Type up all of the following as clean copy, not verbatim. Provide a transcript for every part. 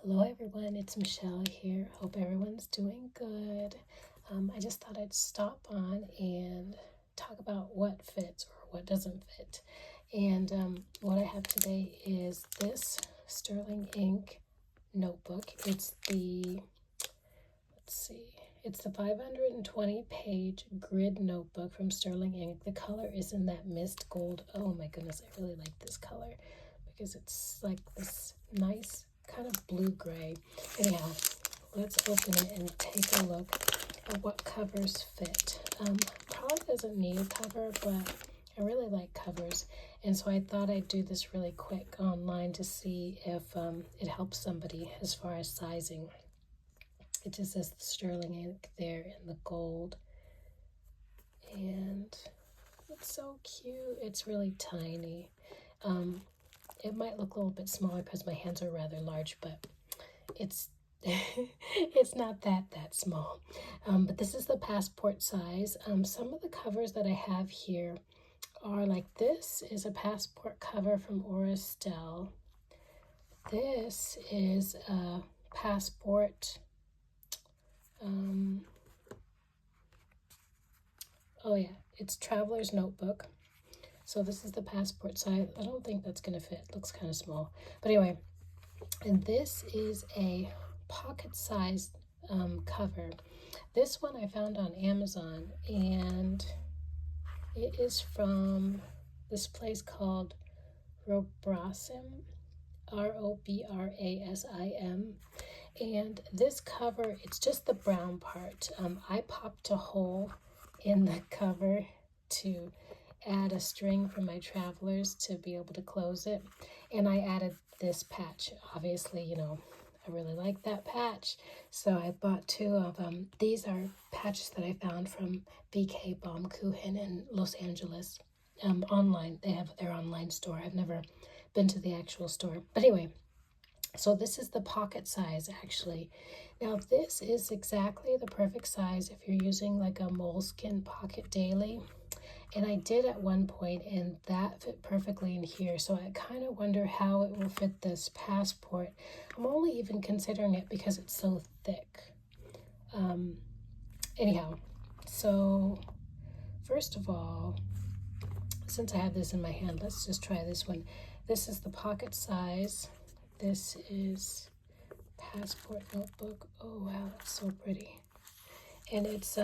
Hello everyone, it's Michelle here. Hope everyone's doing good. I just thought I'd stop on and talk about what fits or what doesn't fit. And what I have today is this Sterling Ink notebook. It's the 520 page grid notebook from Sterling Ink. The color is in that mist gold. Oh my goodness, I really like this color because it's like this nice kind of blue-gray. Anyhow, let's open it and take a look at what covers fit. Probably doesn't need a cover, but I really like covers, and so I thought I'd do this really quick online to see if it helps somebody as far as sizing. It just says Sterling Ink there in the gold, and it's so cute. It's really tiny. It might look a little bit smaller because my hands are rather large, but it's it's not that small. But this is the passport size. Some of the covers that I have here are like, this is a passport cover from Auristelle. This is a passport, oh yeah, it's Traveler's Notebook. So this is the passport size. I don't think that's gonna fit. It looks kind of small. But anyway, and this is a pocket-sized cover. This one I found on Amazon, and it is from this place called Robrasim, Robrasim. And this cover, it's just the brown part. I popped a hole in the cover to add a string for my travelers to be able to close it, and I added this patch. Obviously, you know, I really like that patch, so I bought two of them. These are patches that I found from BK Baumkuchen in Los Angeles. Online, they have their online store. I've never been to the actual store, but anyway, so this is the pocket size actually. Now this is exactly the perfect size if you're using like a moleskin pocket daily. And I did at one point, and that fit perfectly in here. So I kind of wonder how it will fit this passport. I'm only even considering it because it's so thick. Anyhow, so first of all, since I have this in my hand, let's just try this one. This is the pocket size. This is passport notebook. Oh wow, that's so pretty. And it's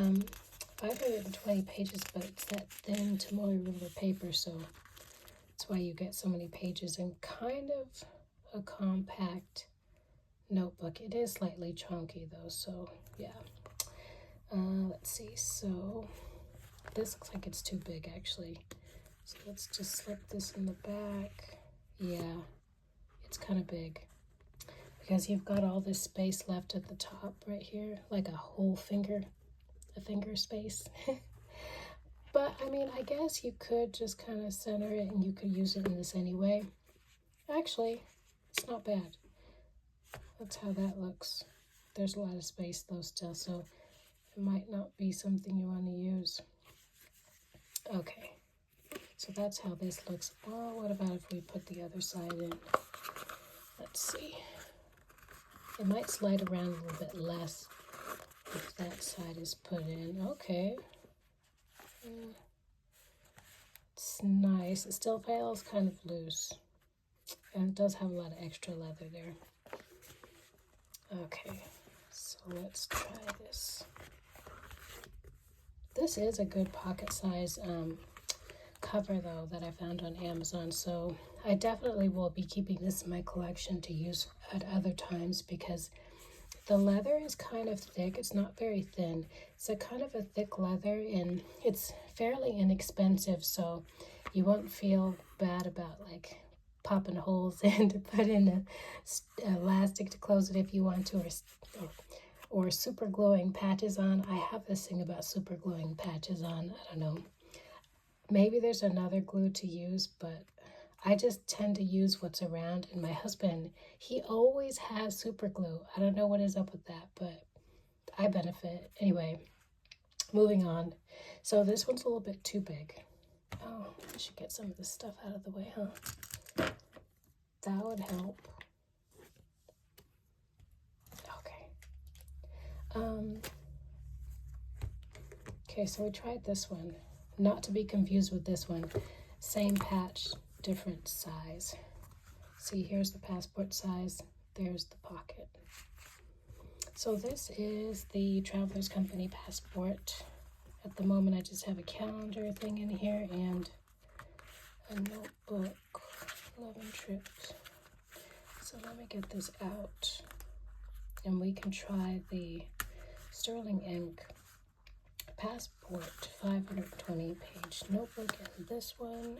520 pages, but it's that thin Tomoe River paper, so that's why you get so many pages, and kind of a compact notebook. It is slightly chunky though, so yeah. Let's see, so this looks like it's too big actually. So let's just slip this in the back. Yeah, it's kind of big because you've got all this space left at the top right here, like a whole finger, a finger space. But I mean, I guess you could just kind of center it, and you could use it in this anyway. Actually, it's not bad. That's how that looks. There's a lot of space though still, so it might not be something you want to use. Okay, so that's how this looks. Oh, what about if we put the other side in? Let's see. It might slide around a little bit less if that side is put in. Okay. It's nice. It still feels kind of loose, and it does have a lot of extra leather there. Okay, so let's try this. This is a good pocket size cover though that I found on Amazon, so I definitely will be keeping this in my collection to use at other times because the leather is kind of thick. It's not very thin. It's a kind of a thick leather, and it's fairly inexpensive, so you won't feel bad about like popping holes in to put in a elastic to close it if you want to, or super gluing patches on. I have this thing about super gluing patches on. I don't know. Maybe there's another glue to use, but I just tend to use what's around, and my husband, he always has super glue. I don't know what is up with that, but I benefit. Anyway, moving on. So this one's a little bit too big. Oh, I should get some of this stuff out of the way, huh? That would help. Okay, so we tried this one. Not to be confused with this one. Same patch, different size. See, here's the passport size. There's the pocket. So this is the Travelers Company passport. At the moment, I just have a calendar thing in here and a notebook, 11 trips. So let me get this out and we can try the Sterling Ink passport 520 page notebook and this one,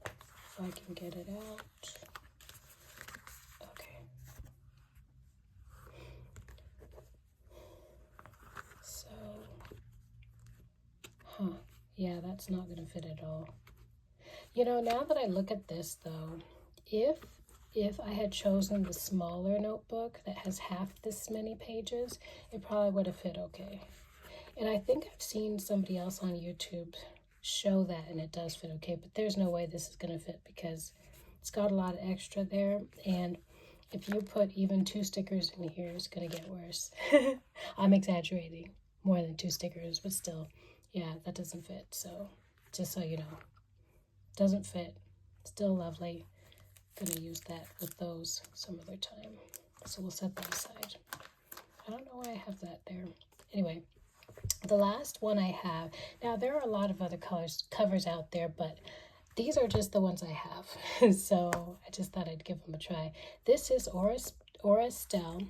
if I can get it out. Okay. So, yeah, that's not going to fit at all. You know, now that I look at this though, if I had chosen the smaller notebook that has half this many pages, it probably would have fit okay. And I think I've seen somebody else on YouTube show that and it does fit okay, but there's no way this is going to fit because it's got a lot of extra there, and if you put even 2 stickers in here, it's going to get worse. I'm exaggerating, more than 2 stickers, but still, yeah, that doesn't fit. So just so you know, doesn't fit, still lovely. Gonna use that with those some other time, so we'll set that aside. I don't know why I have that there. Anyway, the last one I have, now there are a lot of other covers out there, but these are just the ones I have. So I just thought I'd give them a try. This is Aura-Estelle.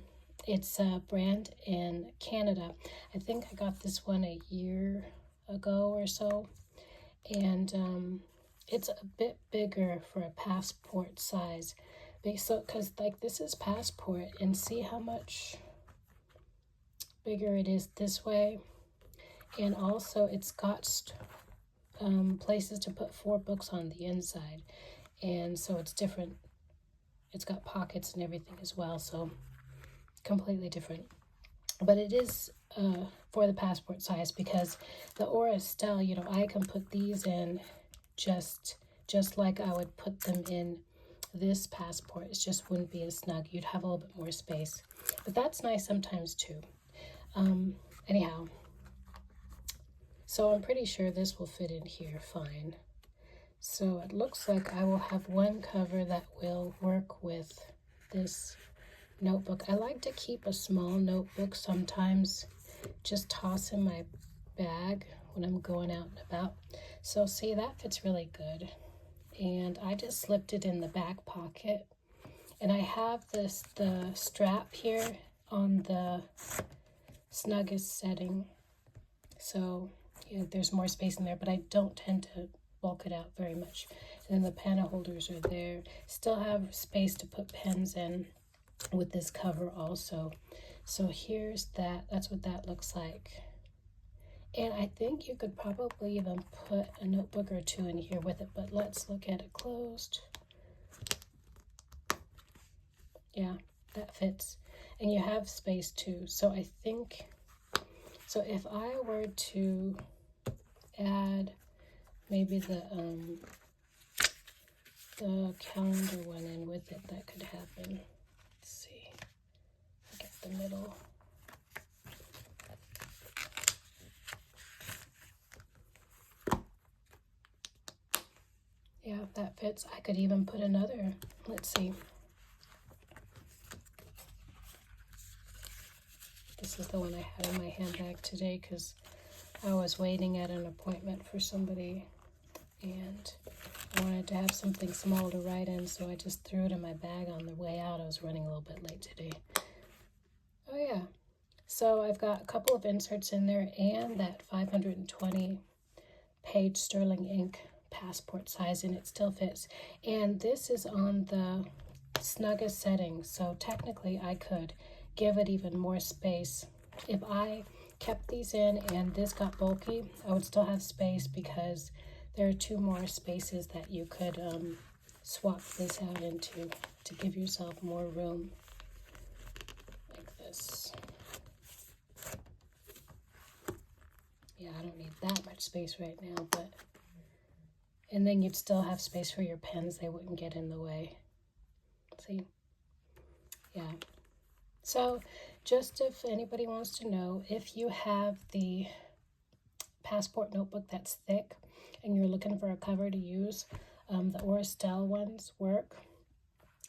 It's a brand in Canada. I think I got this one a year ago or so, and it's a bit bigger for a passport size. So, because like this is passport, and see how much bigger it is this way. And also it's got places to put 4 books on the inside. And so it's different. It's got pockets and everything as well. So completely different. But it is for the passport size, because the Aura-Estelle, you know, I can put these in just like I would put them in this passport. It just wouldn't be as snug. You'd have a little bit more space, but that's nice sometimes too. Anyhow, so I'm pretty sure this will fit in here fine. So it looks like I will have one cover that will work with this notebook. I like to keep a small notebook sometimes, just toss in my bag when I'm going out and about. So see, that fits really good. And I just slipped it in the back pocket. And I have the strap here on the snuggest setting. So yeah, there's more space in there, but I don't tend to bulk it out very much. And then the pen holders are there. Still have space to put pens in with this cover also. So here's that. That's what that looks like. And I think you could probably even put a notebook or 2 in here with it, but let's look at it closed. Yeah, that fits. And you have space too. So I think, so if I were to add maybe the calendar one in with it, that could happen. Let's see. Get the middle. Yeah, that fits. I could even put another, let's see. This is the one I had in my handbag today because I was waiting at an appointment for somebody and I wanted to have something small to write in, so I just threw it in my bag on the way out. I was running a little bit late today. Oh yeah. So I've got a couple of inserts in there and that 520 page Sterling Ink passport size, and it still fits. And this is on the snuggest setting, so technically I could give it even more space. If I kept these in and this got bulky, I would still have space because there are 2 more spaces that you could swap this out into to give yourself more room, like this. Yeah, I don't need that much space right now, but, and then you'd still have space for your pens. They wouldn't get in the way. See? Yeah. So just if anybody wants to know, if you have the Passport notebook that's thick and you're looking for a cover to use, the Auristelle ones work.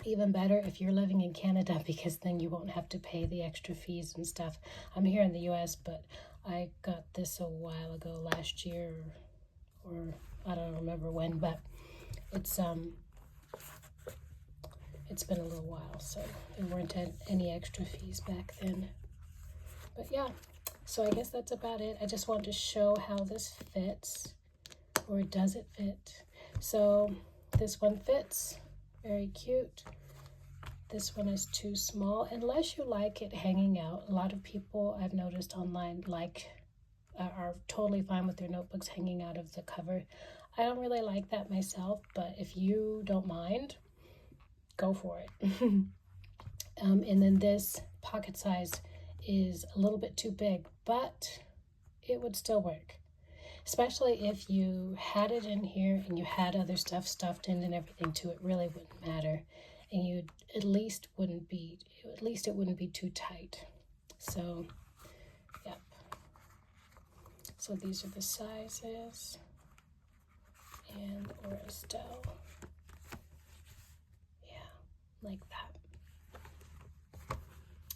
Even better if you're living in Canada, because then you won't have to pay the extra fees and stuff. I'm here in the US, but I got this a while ago, last year, or I don't remember when, but it's been a little while, so there weren't any extra fees back then. But yeah, so I guess that's about it. I just wanted to show how this fits, or does it fit. So this one fits, very cute. This one is too small, unless you like it hanging out. A lot of people I've noticed online are totally fine with their notebooks hanging out of the cover. I don't really like that myself, but if you don't mind, go for it. And then this pocket size is a little bit too big, but it would still work. Especially if you had it in here and you had other stuff stuffed in and everything too, it really wouldn't matter. And you at least it wouldn't be too tight. So, yep. So these are the sizes. And Auristelle. Yeah, like that.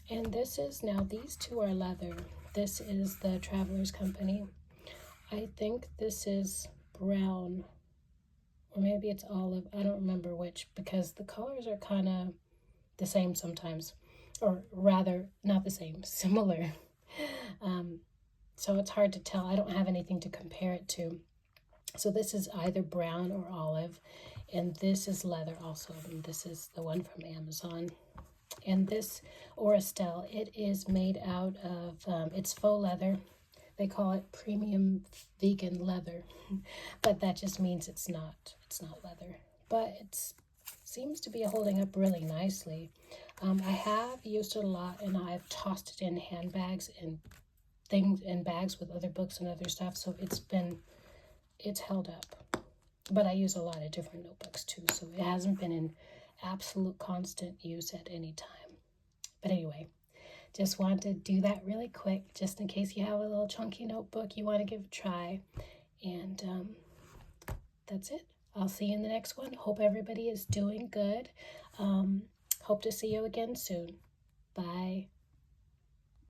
And this is, now these two are leather. This is the Travelers Company. I think this is brown, or maybe it's olive. I don't remember which, because the colors are kind of the same sometimes, or rather not the same, similar. So it's hard to tell. I don't have anything to compare it to. So this is either brown or olive, and this is leather also, and this is the one from Amazon. And this Auristelle, it is made out of, it's faux leather. They call it premium vegan leather, but that just means it's not leather. But it seems to be holding up really nicely. I have used it a lot, and I've tossed it in handbags and things and bags with other books and other stuff, so it's held up. But I use a lot of different notebooks too, so it hasn't been in absolute constant use at any time. But anyway, just wanted to do that really quick, just in case you have a little chunky notebook you want to give a try. And that's it. I'll see you in the next one. Hope everybody is doing good. Hope to see you again soon. Bye.